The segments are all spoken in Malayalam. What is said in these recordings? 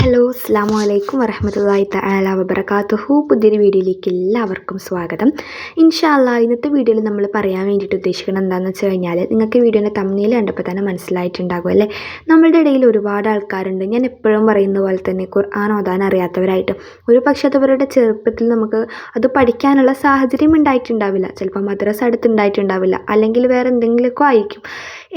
ഹലോ അസ്സലാമു അലൈക്കും വറഹ്മത്തുള്ളാഹി തആല വബറകാതുഹു. പുതിയൊരു വീഡിയോയിലേക്ക് എല്ലാവർക്കും സ്വാഗതം. ഇൻഷാ അല്ലാഹ് ഇന്നത്തെ വീഡിയോയിൽ നമ്മൾ പറയാൻ വേണ്ടിയിട്ട് ഉദ്ദേശിക്കുന്നത് എന്താണെന്ന് വെച്ച് കഴിഞ്ഞാൽ നിങ്ങൾക്ക് വീഡിയോൻ്റെ തംബ്നെയിൽ കണ്ടപ്പോൾ തന്നെ മനസ്സിലായിട്ടുണ്ടാകും അല്ലേ. നമ്മളുടെ ഇടയിൽ ഒരുപാട് ആൾക്കാരുണ്ട്. ഞാൻ എപ്പോഴും പറയുന്ന പോലെ തന്നെ ഖുർആൻ ഓതാൻ അറിയാത്തവരായിട്ട്. ഒരു പക്ഷേ അതവരുടെ ചെറുപ്പത്തിൽ നമുക്ക് അത് പഠിക്കാനുള്ള സാഹചര്യം ഉണ്ടായിട്ടുണ്ടാവില്ല. ചിലപ്പോൾ മദ്രസ അടുത്തുണ്ടായിട്ടുണ്ടാവില്ല, അല്ലെങ്കിൽ വേറെ എന്തെങ്കിലുമൊക്കെ ആയിരിക്കും.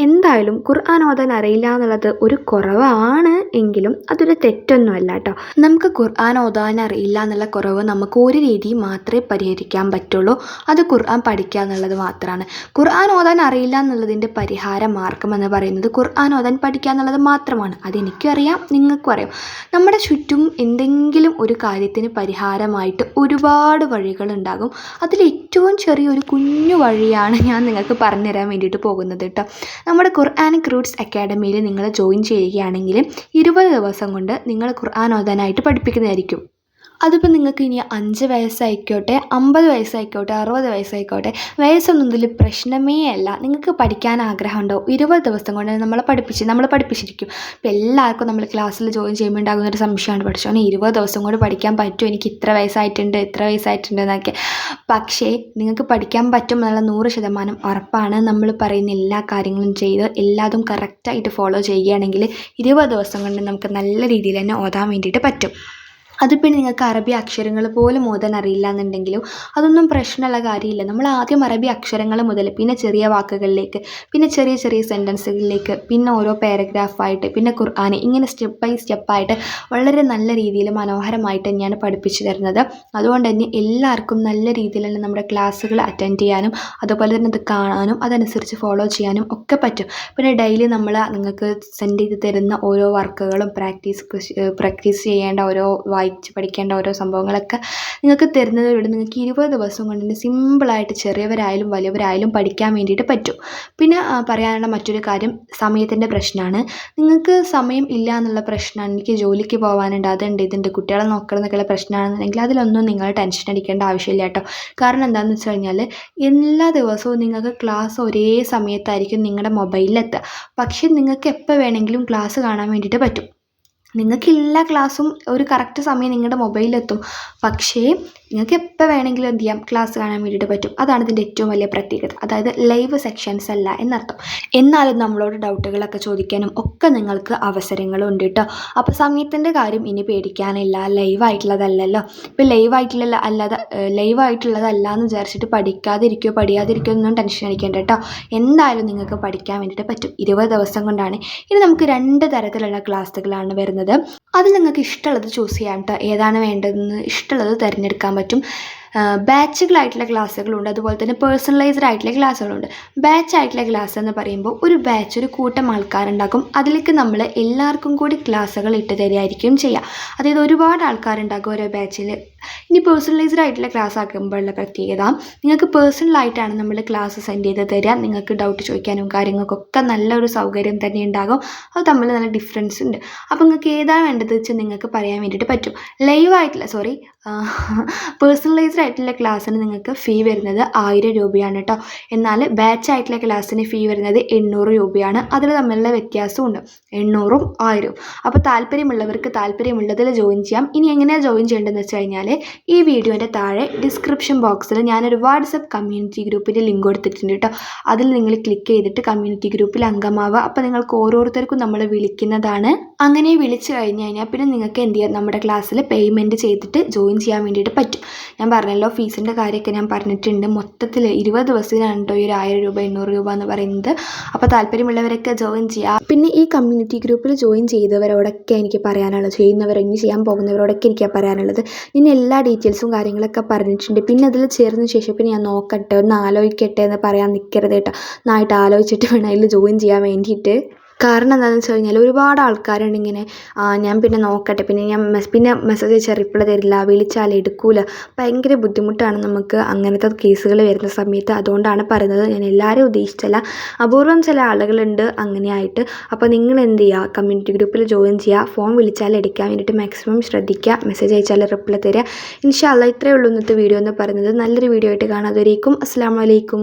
എന്തായാലും ഖുർആൻ ഓതാൻ അറിയില്ല എന്നുള്ളത് ഒരു കുറവാണ് എങ്കിലും അതൊരു തെറ്റൊന്നുമല്ല കേട്ടോ. നമുക്ക് ഖുർആൻ ഓതാൻ അറിയില്ല എന്നുള്ള കുറവ് നമുക്ക് ഒരു രീതി മാത്രമേ പരിഹരിക്കാൻ പറ്റുള്ളൂ. അത് ഖുർആൻ പഠിക്കുക എന്നുള്ളത് മാത്രമാണ്. ഖുർആൻ ഓതാൻ അറിയില്ല എന്നുള്ളതിൻ്റെ പരിഹാര മാർഗം എന്ന് പറയുന്നത് ഖുർആൻ ഓതാൻ പഠിക്കുക എന്നുള്ളത് മാത്രമാണ്. അതെനിക്കും അറിയാം, നിങ്ങൾക്കും അറിയാം. നമ്മുടെ ചുറ്റും എന്തെങ്കിലും ഒരു കാര്യത്തിന് പരിഹാരമായിട്ട് ഒരുപാട് വഴികളുണ്ടാകും. അതിലേറ്റവും ചെറിയൊരു കുഞ്ഞു വഴിയാണ് ഞാൻ നിങ്ങൾക്ക് പറഞ്ഞുതരാൻ വേണ്ടിയിട്ട് പോകുന്നത് കേട്ടോ. നമ്മുടെ ഖുർആനിക് റൂട്ട്സ് അക്കാഡമിയിൽ നിങ്ങൾ ജോയിൻ ചെയ്യുകയാണെങ്കിൽ 20 ദിവസം കൊണ്ട് നിങ്ങൾ ഖുർആൻ ഓതാനായിട്ട് പഠിപ്പിക്കുന്നതായിരിക്കും. അതിപ്പോൾ നിങ്ങൾക്ക് ഇനി 5 വയസ്സായിക്കോട്ടെ, 50 വയസ്സായിക്കോട്ടെ, 60 വയസ്സായിക്കോട്ടെ, വയസ്സൊന്നും ഇതിൽ പ്രശ്നമേ അല്ല. നിങ്ങൾക്ക് പഠിക്കാൻ ആഗ്രഹമുണ്ടോ, 20 ദിവസം കൊണ്ട് നമ്മൾ പഠിപ്പിച്ചിരിക്കും. ഇപ്പോൾ എല്ലാവർക്കും നമ്മൾ ക്ലാസ്സിൽ ജോയിൻ ചെയ്യുമ്പോൾ ഉണ്ടാകുന്നൊരു സംശയമാണ്, പഠിച്ചോനെ 20 ദിവസം കൊണ്ട് പഠിക്കാൻ പറ്റുമോ, എനിക്ക് ഇത്ര വയസ്സായിട്ടുണ്ട് എന്നൊക്കെ. പക്ഷേ നിങ്ങൾക്ക് പഠിക്കാൻ പറ്റും എന്നുള്ള 100% ഉറപ്പാണ്. നമ്മൾ പറയുന്ന എല്ലാ കാര്യങ്ങളും ചെയ്ത് എല്ലാതും കറക്റ്റായിട്ട് ഫോളോ ചെയ്യുകയാണെങ്കിൽ 20 ദിവസം കൊണ്ട് നമുക്ക് നല്ല രീതിയിൽ തന്നെ ഓതാൻ വേണ്ടിയിട്ട് പറ്റും. അതിപ്പോൾ നിങ്ങൾക്ക് അറബി അക്ഷരങ്ങൾ പോലും ഓതാൻ അറിയില്ല എന്നുണ്ടെങ്കിലും അതൊന്നും പ്രശ്നമുള്ള കാര്യമില്ല. നമ്മൾ ആദ്യം അറബി അക്ഷരങ്ങൾ മുതൽ പിന്നെ ചെറിയ വാക്കുകളിലേക്ക്, പിന്നെ ചെറിയ ചെറിയ സെൻറ്റൻസുകളിലേക്ക്, പിന്നെ ഓരോ പാരഗ്രാഫായിട്ട്, പിന്നെ ഖുർആൻ, ഇങ്ങനെ സ്റ്റെപ്പ് ബൈ സ്റ്റെപ്പായിട്ട് വളരെ നല്ല രീതിയിൽ മനോഹരമായിട്ട് തന്നെയാണ് പഠിപ്പിച്ചു തരുന്നത്. അതുകൊണ്ട് തന്നെ എല്ലാവർക്കും നല്ല രീതിയിൽ തന്നെ നമ്മുടെ ക്ലാസ്സുകൾ അറ്റൻഡ് ചെയ്യാനും അതുപോലെ തന്നെ അത് കാണാനും അതനുസരിച്ച് ഫോളോ ചെയ്യാനും ഒക്കെ പറ്റും. പിന്നെ ഡെയിലി നമ്മൾ നിങ്ങൾക്ക് സെൻഡ് ചെയ്ത് തരുന്ന ഓരോ വർക്കുകളും പ്രാക്ടീസ് ചെയ്യേണ്ട ഓരോ പഠിക്കേണ്ട ഓരോ സംഭവങ്ങളൊക്കെ നിങ്ങൾക്ക് തരുന്നതിലൂടെ നിങ്ങൾക്ക് 20 ദിവസം കൊണ്ട് തന്നെ സിമ്പിളായിട്ട് ചെറിയവരായാലും വലിയവരായാലും പഠിക്കാൻ വേണ്ടിയിട്ട് പറ്റും. പിന്നെ പറയാനുള്ള മറ്റൊരു കാര്യം സമയത്തിൻ്റെ പ്രശ്നമാണ്. നിങ്ങൾക്ക് സമയം ഇല്ല എന്നുള്ള പ്രശ്നമാണ്, എനിക്ക് ജോലിക്ക് പോകാനുണ്ട്, അതുണ്ട് ഇതുണ്ട്, കുട്ടികളെ നോക്കണം എന്നൊക്കെയുള്ള പ്രശ്നമാണെന്നുണ്ടെങ്കിൽ അതിലൊന്നും നിങ്ങൾ ടെൻഷൻ അടിക്കേണ്ട ആവശ്യമില്ല കേട്ടോ. കാരണം എന്താണെന്ന് വെച്ച് കഴിഞ്ഞാൽ എല്ലാ ദിവസവും നിങ്ങൾക്ക് ക്ലാസ് ഒരേ സമയത്തായിരിക്കും നിങ്ങളുടെ മൊബൈലിലെത്തുക. പക്ഷേ നിങ്ങൾക്ക് എപ്പോൾ വേണമെങ്കിലും ക്ലാസ് കാണാൻ വേണ്ടിയിട്ട് പറ്റും. നിങ്ങൾക്ക് എല്ലാ ക്ലാസ്സും ഒരു കറക്റ്റ് സമയം നിങ്ങളുടെ മൊബൈലിലെത്തും. പക്ഷേ നിങ്ങൾക്ക് എപ്പോൾ വേണമെങ്കിലും എന്ത് ചെയ്യാം, ക്ലാസ് കാണാൻ വേണ്ടിയിട്ട് പറ്റും. അതാണ് ഇതിൻ്റെ ഏറ്റവും വലിയ പ്രത്യേകത. അതായത് ലൈവ് സെക്ഷൻസ് അല്ല എന്നർത്ഥം. എന്നാലും നമ്മളോട് ഡൗട്ടുകളൊക്കെ ചോദിക്കാനും ഒക്കെ നിങ്ങൾക്ക് അവസരങ്ങളുണ്ട് കേട്ടോ. അപ്പോൾ സമയത്തിൻ്റെ കാര്യം ഇനി പേടിക്കാനില്ല. ലൈവായിട്ടുള്ളതല്ലല്ലോ. ഇപ്പോൾ ലൈവായിട്ടുള്ളതല്ല എന്ന് വിചാരിച്ചിട്ട് പഠിക്കാതിരിക്കുകയോ ഒന്നും ടെൻഷൻ അടിക്കേണ്ട കേട്ടോ. എന്തായാലും നിങ്ങൾക്ക് പഠിക്കാൻ വേണ്ടിയിട്ട് പറ്റും. 20 ദിവസം കൊണ്ടാണ്. ഇനി നമുക്ക് 2 തരത്തിലുള്ള ക്ലാസ്സുകളാണ് വരുന്നത്. അതിൽ നിങ്ങൾക്ക് ഇഷ്ടമുള്ളത് ചൂസ് ചെയ്യാം കേട്ടോ. ഏതാണ് വേണ്ടതെന്ന് ഇഷ്ടമുള്ളത് തിരഞ്ഞെടുക്കാൻ പറ്റും. ബാച്ചുകളായിട്ടുള്ള ക്ലാസ്സുകളുണ്ട്, അതുപോലെ തന്നെ പേഴ്സണലൈസ്ഡ് ആയിട്ടുള്ള ക്ലാസ്സുകളുണ്ട്. ബാച്ചായിട്ടുള്ള ക്ലാസ് എന്ന് പറയുമ്പോൾ ഒരു കൂട്ടം ആൾക്കാരുണ്ടാകും. അതിലേക്ക് നമ്മൾ എല്ലാവർക്കും കൂടി ക്ലാസ്സുകൾ ഇട്ട് തരികയായിരിക്കും ചെയ്യുക. അതായത് ഒരുപാട് ആൾക്കാരുണ്ടാകും ഓരോ ബാച്ചിൽ. ഇനി പേഴ്സണലൈസ്ഡ് ആയിട്ടുള്ള ക്ലാസ് ആക്കുമ്പോഴുള്ള പ്രത്യേകത, നിങ്ങൾക്ക് പേഴ്സണലായിട്ടാണ് നമ്മൾ ക്ലാസ് സെൻഡ് ചെയ്ത് തരിക. നിങ്ങൾക്ക് ഡൗട്ട് ചോദിക്കാനും കാര്യങ്ങൾക്കൊക്കെ നല്ലൊരു സൗകര്യം തന്നെ ഉണ്ടാകും. അത് തമ്മിൽ നല്ല ഡിഫറൻസ് ഉണ്ട്. അപ്പോൾ നിങ്ങൾക്ക് ഏതാണ് വേണ്ടത് വെച്ചാൽ നിങ്ങൾക്ക് പറയാൻ വേണ്ടിയിട്ട് പറ്റും. പേഴ്സണലൈസ്ഡ് ആയിട്ടുള്ള ക്ലാസ്സിന് നിങ്ങൾക്ക് ഫീ വരുന്നത് 1000 രൂപയാണ് കേട്ടോ. എന്നാൽ ബാച്ചായിട്ടുള്ള ക്ലാസ്സിന് ഫീ വരുന്നത് 800 രൂപയാണ്. അതിൽ തമ്മിലുള്ള വ്യത്യാസമുണ്ട്, 800ഉം 1000ഉം. അപ്പോൾ താല്പര്യമുള്ളവർക്ക് താല്പര്യമുള്ളതിൽ ജോയിൻ ചെയ്യാം. ഇനി എങ്ങനെയാണ് ജോയിൻ ചെയ്യേണ്ടതെന്ന് വെച്ച് കഴിഞ്ഞാൽ ഈ വീഡിയോൻ്റെ താഴെ ഡിസ്ക്രിപ്ഷൻ ബോക്സിൽ ഞാനൊരു വാട്സപ്പ് കമ്മ്യൂണിറ്റി ഗ്രൂപ്പിൻ്റെ ലിങ്ക് കൊടുത്തിട്ടുണ്ട് കേട്ടോ. അതിൽ നിങ്ങൾ ക്ലിക്ക് ചെയ്തിട്ട് കമ്മ്യൂണിറ്റി ഗ്രൂപ്പിൽ അംഗമാവുക. അപ്പോൾ നിങ്ങൾക്ക് ഓരോരുത്തർക്കും നമ്മൾ വിളിക്കുന്നതാണ്. അങ്ങനെ വിളിച്ചു കഴിഞ്ഞ് കഴിഞ്ഞാൽ പിന്നെ നിങ്ങൾക്ക് എന്ത് ചെയ്യാം, നമ്മുടെ ക്ലാസ്സിൽ പേയ്മെൻറ്റ് ചെയ്തിട്ട് ജോയിൻ ചെയ്യാൻ വേണ്ടിയിട്ട് പറ്റും. ഞാൻ പറഞ്ഞല്ലോ, ഫീസിൻ്റെ കാര്യമൊക്കെ ഞാൻ പറഞ്ഞിട്ടുണ്ട്. മൊത്തത്തിൽ 20 ദിവസത്തിനാണ് കേട്ടോ ഈ 1000 രൂപ 800 രൂപ എന്ന് പറയുന്നത്. അപ്പോൾ താല്പര്യമുള്ളവരൊക്കെ ജോയിൻ ചെയ്യുക. പിന്നെ ഈ കമ്മ്യൂണിറ്റി ഗ്രൂപ്പിൽ ജോയിൻ ചെയ്യുന്നവരോടൊക്കെ എനിക്ക് പറയാനുള്ളത്, ഇനി ചെയ്യാൻ പോകുന്നവരോടൊക്കെ എനിക്ക് പറയാനുള്ളത്, ഞാൻ എല്ലാ ഡീറ്റെയിൽസും കാര്യങ്ങളൊക്കെ പറഞ്ഞിട്ടുണ്ട്. പിന്നെ അതിൽ ചേർന്ന ശേഷം പിന്നെ ഞാൻ നോക്കട്ടെ, ഒന്ന് ആലോചിക്കട്ടെ എന്ന് പറയാൻ നിൽക്കരുത് കേട്ടോ. നന്നായിട്ട് ആലോചിച്ചിട്ട് വേണം അതിൽ ജോയിൻ ചെയ്യാൻ വേണ്ടിയിട്ട്. കാരണം എന്താണെന്ന് വെച്ച് കഴിഞ്ഞാൽ ഒരുപാട് ആൾക്കാരുണ്ട് ഇങ്ങനെ, ഞാൻ പിന്നെ നോക്കട്ടെ, പിന്നെ മെസ്സേജ് അയച്ചാൽ റിപ്ലൈ തരില്ല, വിളിച്ചാൽ എടുക്കൂല, ഭയങ്കര ബുദ്ധിമുട്ടാണ് നമുക്ക് അങ്ങനത്തെ കേസുകൾ വരുന്ന സമയത്ത്. അതുകൊണ്ടാണ് പറയുന്നത്. ഞാൻ എല്ലാവരും ഉദ്ദേശിച്ചല്ല, അപൂർവം ചില ആളുകളുണ്ട് അങ്ങനെയായിട്ട്. അപ്പോൾ നിങ്ങൾ എന്ത് ചെയ്യുക, കമ്മ്യൂണിറ്റി ഗ്രൂപ്പിൽ ജോയിൻ ചെയ്യുക. ഫോൺ വിളിച്ചാൽ എടുക്കാൻ വേണ്ടിയിട്ട് മാക്സിമം ശ്രദ്ധിക്കുക, മെസ്സേജ് അയച്ചാൽ റിപ്ലൈ തരിക. ഇൻഷാ അല്ലാഹ് ഇത്രയേ ഉള്ളൂ ഇന്നത്തെ വീഡിയോ എന്ന് പറയുന്നത്. നല്ലൊരു വീഡിയോ ആയിട്ട് കാണാം. അതുവരേക്കും അസ്സലാമു അലൈക്കും.